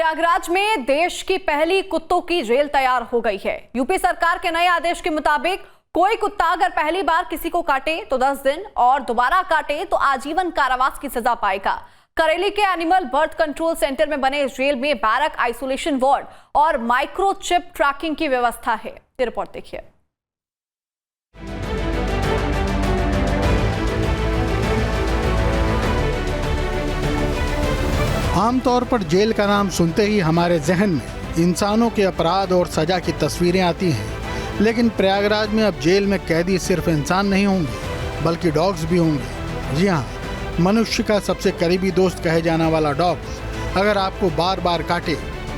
प्रयागराज में देश की पहली कुत्तों की जेल तैयार हो गई है। यूपी सरकार के नए आदेश के मुताबिक कोई कुत्ता अगर पहली बार किसी को काटे तो 10 दिन और दोबारा काटे तो आजीवन कारावास की सजा पाएगा। करेली के एनिमल बर्थ कंट्रोल सेंटर में बने इस जेल में बैरक, आइसोलेशन वार्ड और माइक्रोचिप ट्रैकिंग की व्यवस्था है। ये रिपोर्ट देखिए। आमतौर पर जेल का नाम सुनते ही हमारे जहन में इंसानों के अपराध और सजा की तस्वीरें आती हैं, लेकिन प्रयागराज में अब जेल में कैदी सिर्फ इंसान नहीं होंगे बल्कि डॉग्स भी होंगे। जी हाँ, मनुष्य का सबसे करीबी दोस्त कहे जाने वाला डॉग्स अगर आपको बार बार काटे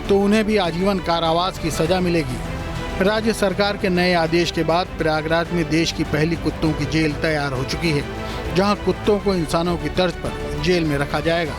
तो उन्हें भी आजीवन कारावास की सजा मिलेगी। राज्य सरकार के नए आदेश के बाद प्रयागराज में देश की पहली कुत्तों की जेल तैयार हो चुकी है, जहाँ कुत्तों को इंसानों की तर्ज पर जेल में रखा जाएगा,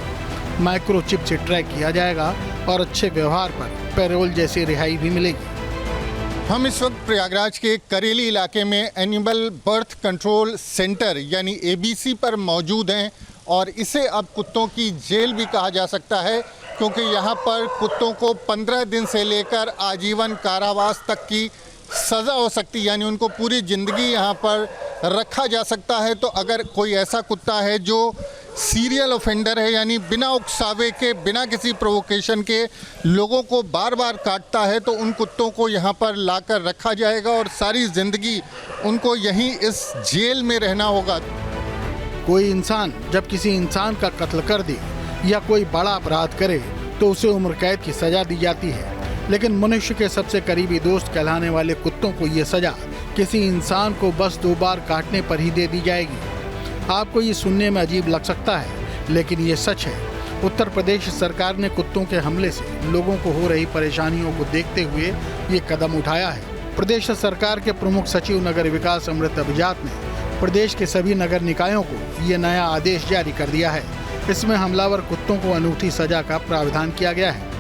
माइक्रोचिप से ट्रैक किया जाएगा और अच्छे व्यवहार पर पैरोल जैसी रिहाई भी मिलेगी। हम इस वक्त प्रयागराज के करेली इलाके में एनिमल बर्थ कंट्रोल सेंटर यानी एबीसी पर मौजूद हैं और इसे अब कुत्तों की जेल भी कहा जा सकता है, क्योंकि यहाँ पर कुत्तों को 15 दिन से लेकर आजीवन कारावास तक की सज़ा हो सकती है, यानी उनको पूरी ज़िंदगी यहाँ पर रखा जा सकता है। तो अगर कोई ऐसा कुत्ता है जो सीरियल ऑफेंडर है, यानी बिना उकसावे के, बिना किसी प्रोवोकेशन के लोगों को बार बार काटता है, तो उन कुत्तों को यहाँ पर लाकर रखा जाएगा और सारी ज़िंदगी उनको यहीं इस जेल में रहना होगा। कोई इंसान जब किसी इंसान का कत्ल कर दे या कोई बड़ा अपराध करे तो उसे उम्र कैद की सजा दी जाती है, लेकिन मनुष्य के सबसे करीबी दोस्त कहलाने वाले कुत्तों को ये सजा किसी इंसान को बस 2 बार काटने पर ही दे दी जाएगी। आपको ये सुनने में अजीब लग सकता है, लेकिन ये सच है। उत्तर प्रदेश सरकार ने कुत्तों के हमले से लोगों को हो रही परेशानियों को देखते हुए ये कदम उठाया है। प्रदेश सरकार के प्रमुख सचिव नगर विकास अमृत अभिजात ने प्रदेश के सभी नगर निकायों को ये नया आदेश जारी कर दिया है। इसमें हमलावर कुत्तों को अनूठी सजा का प्रावधान किया गया है।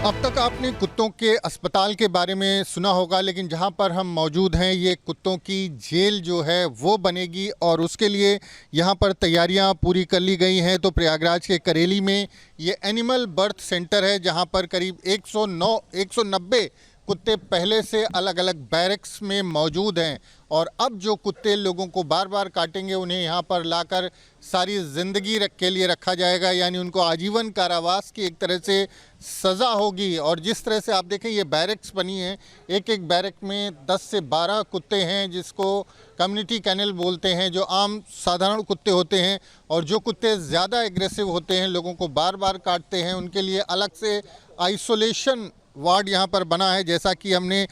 अब तक आपने कुत्तों के अस्पताल के बारे में सुना होगा, लेकिन जहां पर हम मौजूद हैं ये कुत्तों की जेल जो है वो बनेगी और उसके लिए यहां पर तैयारियां पूरी कर ली गई हैं। तो प्रयागराज के करेली में ये एनिमल बर्थ सेंटर है, जहां पर करीब 190 कुत्ते पहले से अलग अलग बैरक्स में मौजूद हैं और अब जो कुत्ते लोगों को बार बार काटेंगे उन्हें यहाँ पर लाकर सारी ज़िंदगी के लिए रखा जाएगा, यानी उनको आजीवन कारावास की एक तरह से सज़ा होगी। और जिस तरह से आप देखें ये बैरक्स बनी हैं, एक एक बैरक में 10 से 12 कुत्ते हैं, जिसको कम्युनिटी कैनल बोलते हैं, जो आम साधारण कुत्ते होते हैं। और जो कुत्ते ज़्यादा एग्रेसिव होते हैं, लोगों को बार बार काटते हैं, उनके लिए अलग से आइसोलेशन वार्ड यहाँ पर बना है, जैसा कि हमने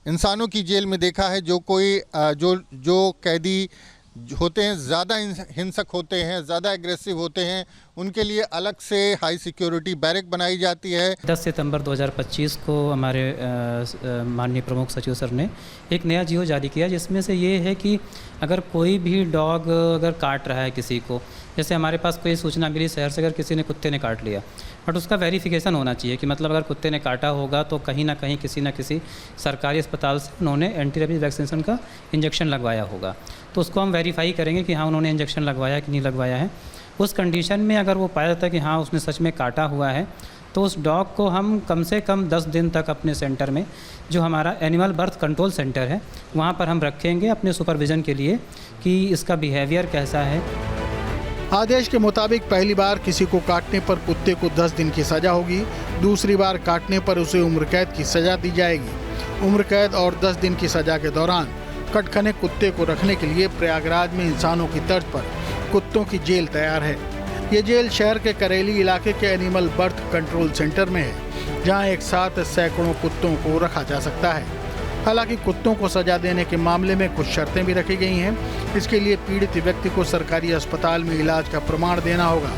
इंसानों की जेल में देखा है। जो कोई जो कैदी होते हैं, ज़्यादा हिंसक होते हैं, ज़्यादा एग्रेसिव होते हैं, उनके लिए अलग से हाई सिक्योरिटी बैरक बनाई जाती है। 10 सितंबर 2025 को हमारे माननीय प्रमुख सचिव सर ने एक नया जीओ जारी किया, जिसमें से ये है कि अगर कोई भी डॉग अगर काट रहा है किसी को, जैसे हमारे पास कोई सूचना मिली शहर से, अगर किसी ने कुत्ते ने काट लिया, बट उसका वेरिफिकेशन होना चाहिए कि मतलब अगर कुत्ते ने काटा होगा तो कहीं ना कहीं किसी न किसी सरकारी अस्पताल से उन्होंने एंटी रेबीज वैक्सीनेशन का इंजेक्शन लगवाया होगा, तो उसको हम वेरीफाई करेंगे कि हाँ उन्होंने इंजेक्शन लगवाया कि नहीं लगवाया है। उस कंडीशन में अगर वो पाया जाता है कि हाँ उसने सच में काटा हुआ है, तो उस डॉग को हम कम से कम 10 दिन तक अपने सेंटर में, जो हमारा एनिमल बर्थ कंट्रोल सेंटर है, वहाँ पर हम रखेंगे अपने सुपरविज़न के लिए कि इसका बिहेवियर कैसा है। आदेश के मुताबिक पहली बार किसी को काटने पर कुत्ते को 10 दिन की सजा होगी, दूसरी बार काटने पर उसे उम्र कैद की सजा दी जाएगी। उम्र कैद और 10 दिन की सजा के दौरान कटखने कुत्ते को रखने के लिए प्रयागराज में इंसानों की तर्ज पर कुत्तों की जेल तैयार है। ये जेल शहर के करेली इलाके के एनिमल बर्थ कंट्रोल सेंटर में है, जहाँ एक साथ सैकड़ों कुत्तों को रखा जा सकता है। हालांकि कुत्तों को सजा देने के मामले में कुछ शर्तें भी रखी गई हैं। इसके लिए पीड़ित व्यक्ति को सरकारी अस्पताल में इलाज का प्रमाण देना होगा।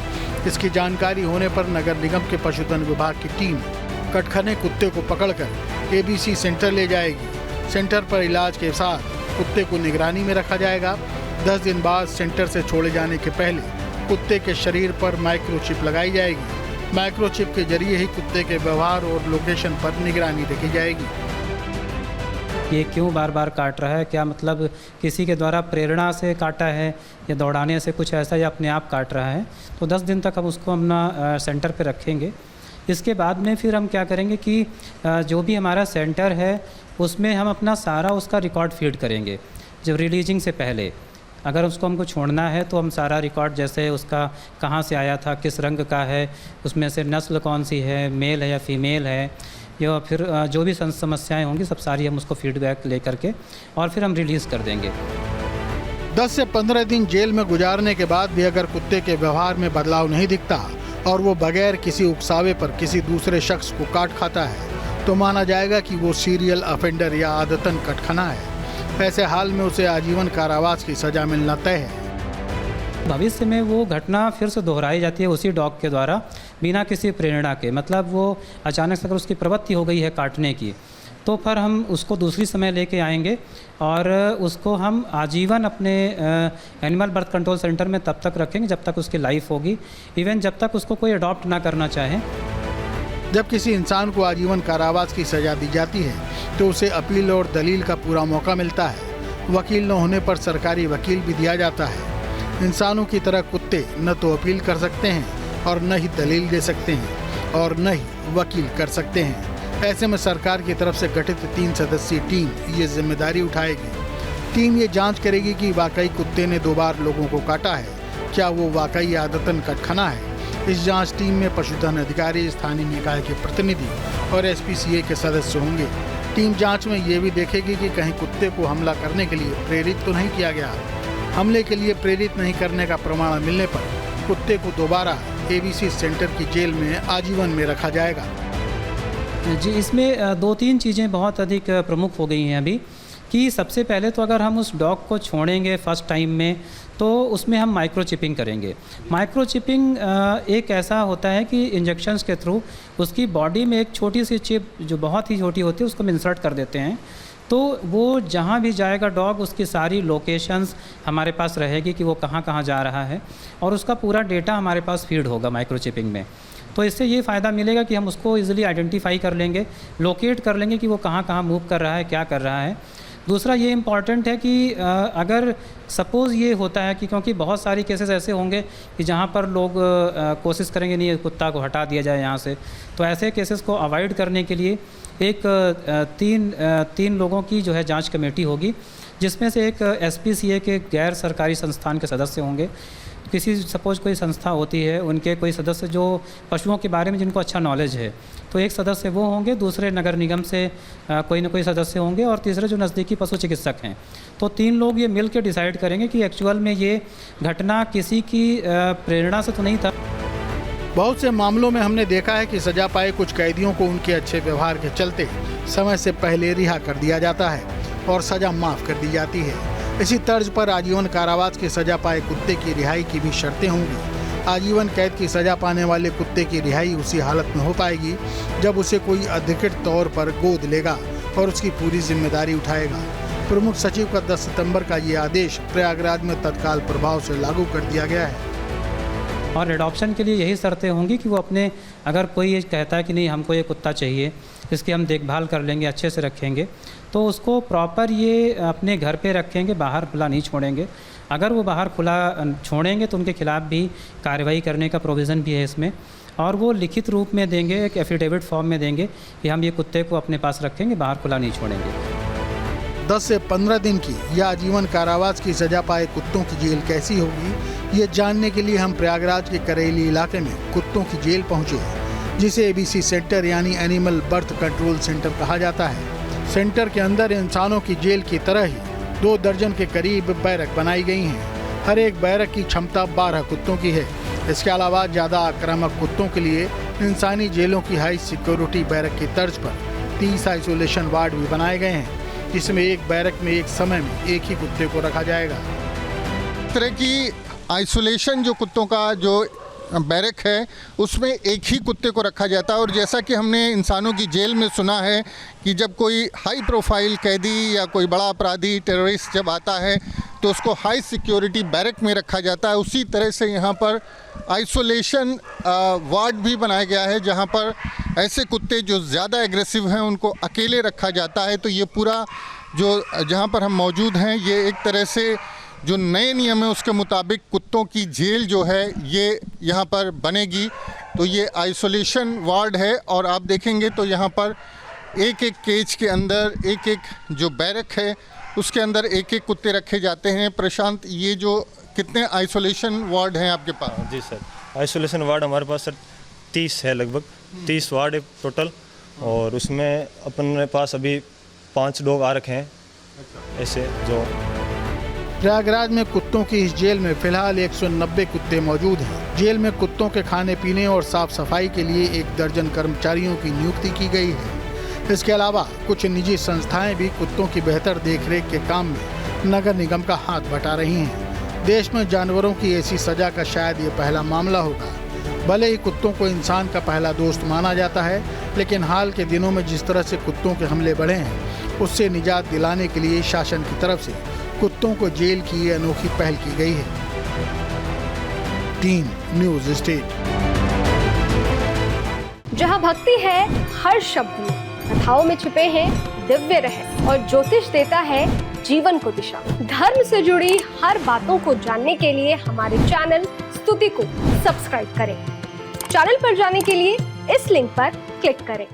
इसकी जानकारी होने पर नगर निगम के पशुधन विभाग की टीम कटखने कुत्ते को पकड़कर एबीसी सेंटर ले जाएगी। सेंटर पर इलाज के साथ कुत्ते को निगरानी में रखा जाएगा। 10 दिन बाद सेंटर से छोड़े जाने के पहले कुत्ते के शरीर पर माइक्रोचिप लगाई जाएगी। माइक्रोचिप के जरिए ही कुत्ते के व्यवहार और लोकेशन पर निगरानी रखी जाएगी। ये क्यों बार बार काट रहा है, क्या मतलब किसी के द्वारा प्रेरणा से काटा है या दौड़ाने से कुछ ऐसा, या अपने आप काट रहा है, तो 10 दिन तक हम उसको अपना सेंटर पे रखेंगे। इसके बाद में फिर हम क्या करेंगे कि जो भी हमारा सेंटर है उसमें हम अपना सारा उसका रिकॉर्ड फीड करेंगे। जब रिलीजिंग से पहले अगर उसको हमको छोड़ना है तो हम सारा रिकॉर्ड, जैसे उसका कहाँ से आया था, किस रंग का है, उसमें से नस्ल कौन सी है, मेल है या फीमेल है, या फिर जो भी समस्याएं होंगी सब सारी हम उसको फीडबैक ले करके और फिर हम रिलीज़ कर देंगे। 10 से 15 दिन जेल में गुजारने के बाद भी अगर कुत्ते के व्यवहार में बदलाव नहीं दिखता और वो बगैर किसी उकसावे पर किसी दूसरे शख्स को काट खाता है तो माना जाएगा कि वो सीरियल ऑफेंडर या आदतन कटखना है। ऐसे हाल में उसे आजीवन कारावास की सजा मिलना तय है। भविष्य में वो घटना फिर से दोहराई जाती है उसी डॉग के द्वारा बिना किसी प्रेरणा के, मतलब वो अचानक से अगर उसकी प्रवृत्ति हो गई है काटने की तो फिर हम उसको दूसरी समय लेके आएंगे और उसको हम आजीवन अपने एनिमल बर्थ कंट्रोल सेंटर में तब तक रखेंगे जब तक उसकी लाइफ होगी, इवन जब तक उसको कोई अडॉप्ट ना करना चाहे। जब किसी इंसान को आजीवन कारावास की सजा दी जाती है तो उसे अपील और दलील का पूरा मौका मिलता है। वकील न होने पर सरकारी वकील भी दिया जाता है। इंसानों की तरह कुत्ते न तो अपील कर सकते हैं और न ही दलील दे सकते हैं और न ही वकील कर सकते हैं। ऐसे में सरकार की तरफ से गठित 3 सदस्यीय टीम ये जिम्मेदारी उठाएगी। टीम ये जांच करेगी कि वाकई कुत्ते ने 2 बार लोगों को काटा है, क्या वो वाकई आदतन कटखना है। इस जांच टीम में पशुधन अधिकारी, स्थानीय निकाय के प्रतिनिधि और एसपीसीए के सदस्य होंगे। टीम जांच में ये भी देखेगी कि कहीं कुत्ते को हमला करने के लिए प्रेरित तो नहीं किया गया। हमले के लिए प्रेरित नहीं करने का प्रमाण मिलने पर कुत्ते को दोबारा एबीसी सेंटर की जेल में आजीवन में रखा जाएगा। जी, इसमें 2-3 चीज़ें बहुत अधिक प्रमुख हो गई हैं अभी कि सबसे पहले तो अगर हम उस डॉग को छोड़ेंगे फर्स्ट टाइम में तो उसमें हम माइक्रोचिपिंग करेंगे। माइक्रोचिपिंग एक ऐसा होता है कि इंजेक्शंस के थ्रू उसकी बॉडी में एक छोटी सी चिप जो बहुत ही छोटी होती है उसको हम इंसर्ट कर देते हैं, तो वो जहाँ भी जाएगा डॉग उसकी सारी लोकेशंस हमारे पास रहेगी कि वो कहाँ कहाँ जा रहा है और उसका पूरा डेटा हमारे पास फीड होगा माइक्रोचिपिंग में। तो इससे ये फ़ायदा मिलेगा कि हम उसको ईज़िली आइडेंटिफाई कर लेंगे, लोकेट कर लेंगे कि वो कहाँ कहाँ मूव कर रहा है, क्या कर रहा है। दूसरा ये इम्पॉर्टेंट है कि अगर सपोज़ ये होता है कि क्योंकि बहुत सारी केसेस ऐसे होंगे कि जहाँ पर लोग कोशिश करेंगे नहीं कुत्ता को हटा दिया जाए यहाँ से, तो ऐसे केसेस को अवॉइड करने के लिए एक तीन लोगों की जो है जांच कमेटी होगी, जिसमें से एक एसपीसीए के गैर सरकारी संस्थान के सदस्य होंगे। किसी सपोज कोई संस्था होती है उनके कोई सदस्य जो पशुओं के बारे में जिनको अच्छा नॉलेज है, तो एक सदस्य वो होंगे, दूसरे नगर निगम से कोई ना कोई सदस्य होंगे और तीसरे जो नज़दीकी पशु चिकित्सक हैं। तो 3 लोग ये मिल के डिसाइड करेंगे कि एक्चुअल में ये घटना किसी की प्रेरणा से तो नहीं था। बहुत से मामलों में हमने देखा है कि सजा पाए कुछ कैदियों को उनके अच्छे व्यवहार के चलते समय से पहले रिहा कर दिया जाता है और सजा माफ़ कर दी जाती है। इसी तर्ज पर आजीवन कारावास की सजा पाए कुत्ते की रिहाई की भी शर्तें होंगी। आजीवन कैद की सजा पाने वाले कुत्ते की रिहाई उसी हालत में हो पाएगी जब उसे कोई अधिकृत तौर पर गोद लेगा और उसकी पूरी जिम्मेदारी उठाएगा। प्रमुख सचिव का 10 सितंबर का ये आदेश प्रयागराज में तत्काल प्रभाव से लागू कर दिया गया है। और एडॉप्शन के लिए यही शर्तें होंगी कि वो अपने, अगर कोई ये कहता है कि नहीं हमको ये कुत्ता चाहिए, इसकी हम देखभाल कर लेंगे, अच्छे से रखेंगे, तो उसको प्रॉपर ये अपने घर पे रखेंगे, बाहर खुला नहीं छोड़ेंगे। अगर वो बाहर खुला छोड़ेंगे तो उनके खिलाफ भी कार्रवाई करने का प्रोविज़न भी है इसमें, और वो लिखित रूप में देंगे, एक एफिडेविट फॉर्म में देंगे कि हम ये कुत्ते को अपने पास रखेंगे, बाहर खुला नहीं छोड़ेंगे। 10 से 15 दिन की या आजीवन कारावास की सजा पाए कुत्तों की जेल कैसी होगी, ये जानने के लिए हम प्रयागराज के करेली इलाके में कुत्तों की जेल पहुँचे, जिसे एबीसी सेंटर यानी एनिमल बर्थ कंट्रोल सेंटर कहा जाता है। सेंटर के अंदर इंसानों की जेल की तरह ही 2 दर्जन के करीब बैरक बनाई गई हैं। हर एक बैरक की क्षमता 12 कुत्तों की है। इसके अलावा ज़्यादा आक्रामक कुत्तों के लिए इंसानी जेलों की हाई सिक्योरिटी बैरक की तर्ज पर 30 आइसोलेशन वार्ड भी बनाए गए हैं, जिसमें एक बैरक में एक समय में एक ही कुत्ते को रखा जाएगा। इस तरह की आइसोलेशन जो कुत्तों का जो बैरक है उसमें एक ही कुत्ते को रखा जाता है। और जैसा कि हमने इंसानों की जेल में सुना है कि जब कोई हाई प्रोफाइल कैदी या कोई बड़ा अपराधी टेररिस्ट जब आता है तो उसको हाई सिक्योरिटी बैरक में रखा जाता है, उसी तरह से यहाँ पर आइसोलेशन वार्ड भी बनाया गया है, जहाँ पर ऐसे कुत्ते जो ज़्यादा एग्रेसिव हैं उनको अकेले रखा जाता है। तो ये पूरा जो जहाँ पर हम मौजूद हैं ये एक तरह से जो नए नियम है उसके मुताबिक कुत्तों की जेल जो है ये यहाँ पर बनेगी। तो ये आइसोलेशन वार्ड है और आप देखेंगे तो यहाँ पर एक एक केज के अंदर एक एक जो बैरक है उसके अंदर एक एक कुत्ते रखे जाते हैं। प्रशांत, ये जो कितने आइसोलेशन वार्ड हैं आपके पास? जी सर, आइसोलेशन वार्ड हमारे पास सर 30 है, लगभग 30 वार्ड है टोटल। और उसमें अपने पास अभी 5 डॉग आ रखे हैं ऐसे जो। प्रयागराज में कुत्तों की इस जेल में फिलहाल 190 कुत्ते मौजूद हैं। जेल में कुत्तों के खाने पीने और साफ सफाई के लिए 1 दर्जन कर्मचारियों की नियुक्ति की गई है। इसके अलावा कुछ निजी संस्थाएं भी कुत्तों की बेहतर देखरेख के काम में नगर निगम का हाथ बटा रही हैं। देश में जानवरों की ऐसी सजा का शायद ये पहला मामला होगा। भले ही कुत्तों को इंसान का पहला दोस्त माना जाता है, लेकिन हाल के दिनों में जिस तरह से कुत्तों के हमले बढ़े हैं उससे निजात दिलाने के लिए शासन की तरफ से कुत्तों को जेल की ये अनोखी पहल की गई है। 3 न्यूज़ स्टेट। जहां भक्ति है हर शब्द में, कथाओं में छिपे हैं दिव्य रहस्य और ज्योतिष देता है जीवन को दिशा। धर्म से जुड़ी हर बातों को जानने के लिए हमारे चैनल स्तुति को सब्सक्राइब करें। चैनल पर जाने के लिए इस लिंक पर क्लिक करें।